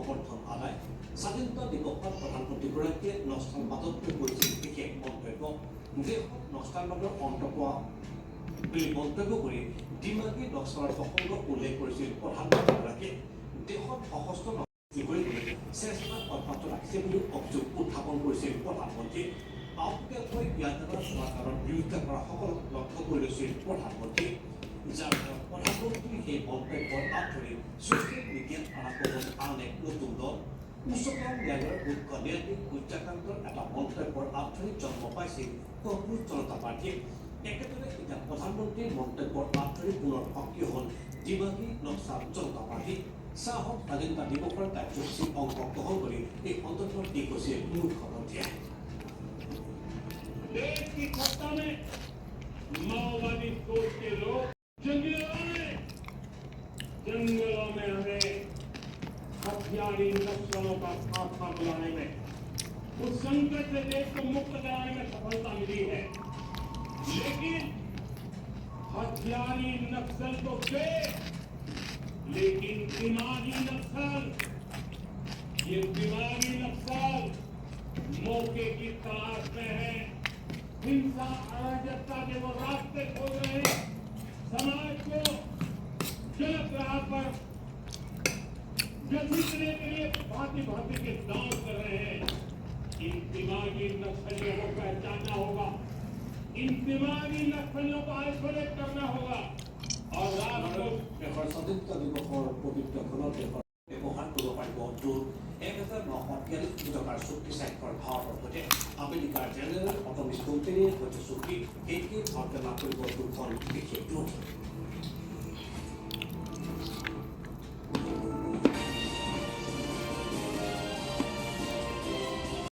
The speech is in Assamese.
সমৰ্থন আদায় স্বাধীনতা দিৱসত প্ৰধানমন্ত্ৰীগৰাকীয়ে নক্সালবাদতকৈ কৰিছিল বিশেষ মন্তব্য দেশত নক্সালবাদৰ অন্ত পোৱা বুলি মন্তব্য কৰি ডিমাগী নক্সালৰ প্ৰসংগ উল্লেখ কৰিছিল প্ৰধানমন্ত্ৰীগৰাকীয়ে দেশত সশস্ত্ৰ কৰিবলৈ চেষ্টা অব্যাহত ৰাখিছে বুলি অভিযোগ উত্থাপন কৰিছিল প্ৰধানমন্ত্ৰীয়ে আওপকীয়াকৈ ইয়াৰ চৰকাৰৰ বিৰুদ্ধে কৰা সকলক লক্ষ্য কৰি লৈছিল প্ৰধানমন্ত্ৰী যাৰ ফলত প্ৰধানমন্ত্ৰীৰ সেই মন্তব্যৰ আঁতৰি ছচিয়েল মিডিয়াত আৰম্ভ হ'ল আন এক নতুন দল উচ্চতম ন্যায়ালয়ৰ মুখ্য ন্যায়াধীশ সূৰ্যকান্তৰ এটা মন্তব্যৰ আঁতৰি জন্ম পাইছিল কংগ্ৰেছ জনতা পাৰ্টীয়ে একেদৰে এতিয়া প্ৰধানমন্ত্ৰীৰ মন্তব্যৰ আঁতৰি পুনৰ সক্ৰিয় হ'ল ডিমাগী নক্সাল জনতা পাৰ্টী চাহত স্বাধীনতা দিৱসৰ কাৰ্যসূচীত অংশগ্ৰহণ কৰি এই সন্দৰ্ভত দি গৈছিল মুখ্যমন্ত্ৰীয়ে देश की सत्ता में माओवादी सोच के लोग जंगलों में हमें हथियारी नक्सलों का खात्मा बुलाने में उस संकट से देश को मुक्त कराने में सफलता मिली है लेकिन हथियारी नक्सल तो थे लेकिन दिमागी नक्सल ये दिमागी नक्सल मौके की तलाश में है हिंसा अराजकता के वो रास्ते खोल रहे हैं समाज को गलत राह पर घसीटने के लिए भांति भांति के दांव कर रहे हैं इन दिमागी नक्सलियों को पहचानना होगा इन दिमागी नक्सलियों को आइसोलेट करना होगा और राष्ट्र স্বাধীনতা দিৱসৰ পবিত্ৰ ক্ষণত ব্যৱহাৰ কৰিব পাৰিব ড্ৰোন 1943 টকাৰ চুক্তি স্বাক্ষৰ ভাৰতৰ সৈতে আমেৰিকাৰ জেনেৰেল অটমিছ কোম্পানীৰ সৈতে চুক্তি এইটোৱে ভাৰতে লাভ কৰিব দুখন বিশেষ ড্ৰোন